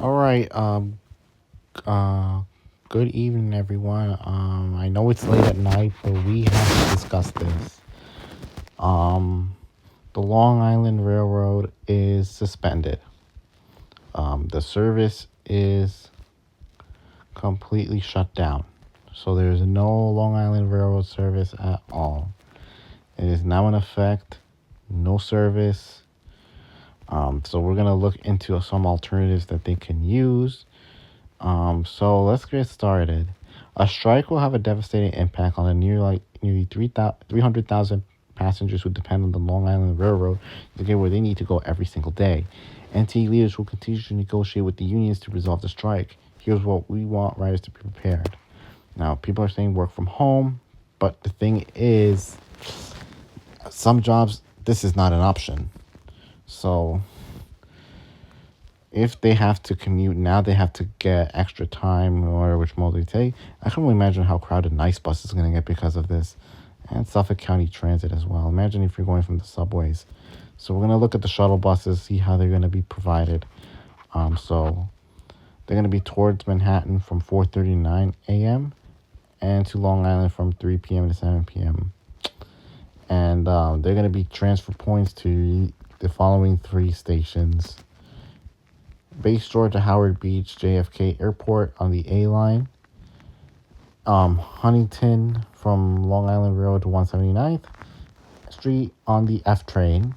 All right. Uh, Good evening, everyone. I know it's late at night, but we have to discuss this. Um, the Long Island Railroad is suspended. The service is completely shut down. So there's no Long Island Railroad service at all. It is now in effect, no service. So we're gonna look into some alternatives that they can use. So let's get started. A strike will have a devastating impact on the nearly 300,000 passengers who depend on the Long Island Railroad to get where they need to go every single day. NT leaders will continue to negotiate with the unions to resolve the strike. Here's what we want riders to be prepared. Now, people are saying work from home, but the thing is, some jobs, this is not an option. So if they have to commute now, they have to get extra time or which mode they take. I can only imagine how crowded Nice Bus is going to get because of this, and Suffolk County Transit as well. Imagine if you're going from the subways. So we're going to look at the shuttle buses, see how they're going to be provided. So they're going to be towards Manhattan from 4:39 a.m. and to Long Island from 3 p.m. to 7 p.m. And they're going to be transfer points to the following three stations: Bay Shore to Howard Beach, JFK Airport on the A line. Huntington from Long Island Railroad to 179th Street on the F train.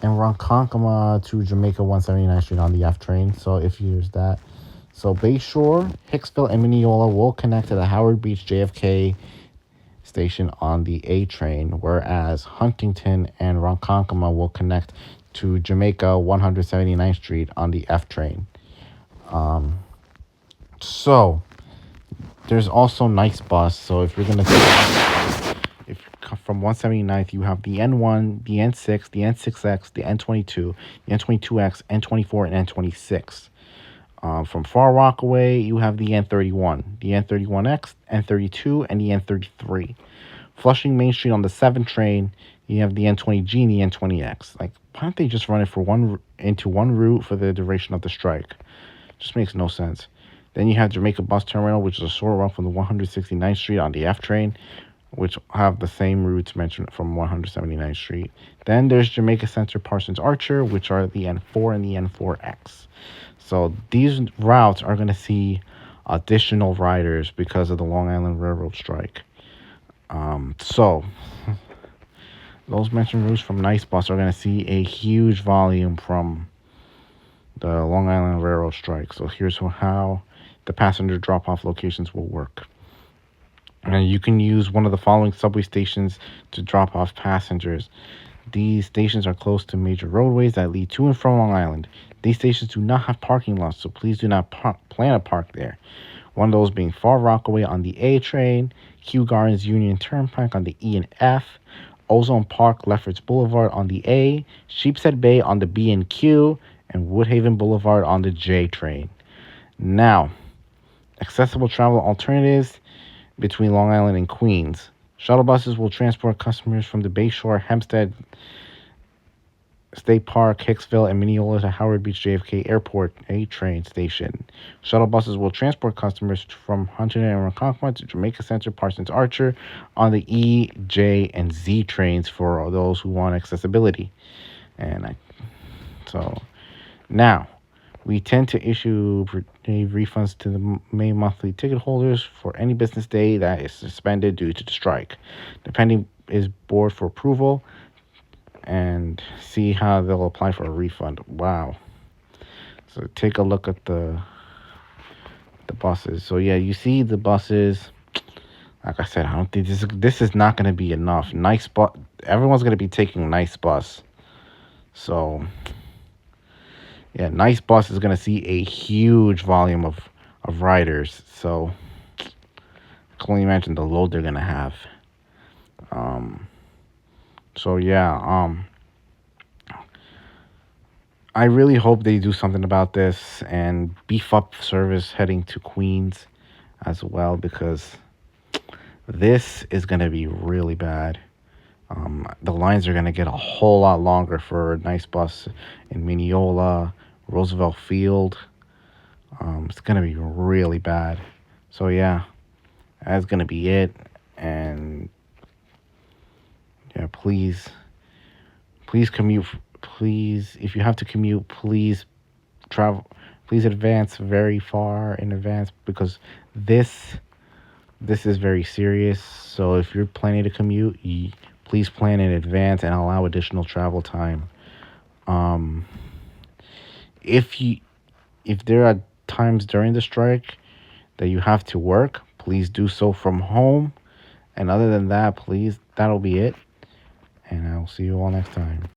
And Ronkonkoma to Jamaica 179th Street on the F train. So if you use that. So Bay Shore, Hicksville, and Mineola will connect to the Howard Beach JFK station on the A train, whereas Huntington and Ronkonkoma will connect to Jamaica 179th Street on the F train. So there's also Nice Bus. So if you're gonna if from 179th, you have the N1, the N6, the N6X, the N22, the N22X, N24, and N26. From Far Rockaway, you have the N31, the N31X, N32, and the N33. Flushing Main Street on the 7 train, you have the N20G and the N20X. Like, why don't they just run it for one route for the duration of the strike? Just makes no sense. Then you have Jamaica Bus Terminal, which is a short run from the 169th Street on the F train, which have the same routes mentioned from 179th Street. Then there's Jamaica Center Parsons Archer, which are the N4 and the N4X. So these routes are going to see additional riders because of the Long Island Railroad strike. So those mentioned routes from Nice Bus are going to see a huge volume from the Long Island Railroad strike. So here's how the passenger drop-off locations will work. And you can use one of the following subway stations to drop off passengers. These stations are close to major roadways that lead to and from Long Island. These stations do not have parking lots, so please do not plan to park there. One of those being Far Rockaway on the A train, Kew Gardens Union Turnpike on the E and F, Ozone Park Lefferts Boulevard on the A, Sheepshead Bay on the B and Q, and Woodhaven Boulevard on the J train. Now, accessible travel alternatives between Long Island and Queens. Shuttle buses will transport customers from the Bayshore, Hempstead, State Park, Hicksville, and Mineola to Howard Beach JFK Airport A train station. Shuttle buses will transport customers from Huntington and Ronkonkoma to Jamaica Center Parsons Archer on the E, J, and Z trains for those who want accessibility. So now we tend to issue refunds to the May monthly ticket holders for any business day that is suspended due to the strike. The pending is board for approval and see how they'll apply for a refund. Wow. So take a look at the buses. So yeah, you see the buses. Like I said, I don't think this is not going to be enough. Nice bus. Everyone's going to be taking Nice Bus. So yeah, Nice Bus is going to see a huge volume of riders. So I can only imagine the load they're going to have. So yeah, I really hope they do something about this and beef up service heading to Queens as well, because this is going to be really bad. The lines are going to get a whole lot longer for Nice Bus in Mineola, Roosevelt Field, It's gonna be really bad. So yeah, that's gonna be it. And yeah, please commute. Please, if you have to commute, please travel. Please advance very far in advance because this this is very serious. So if you're planning to commute, please plan in advance and allow additional travel time. Um, if you if there are times during the strike that you have to work, please do so from home. And other than that, please, that'll be it. And I'll see you all next time.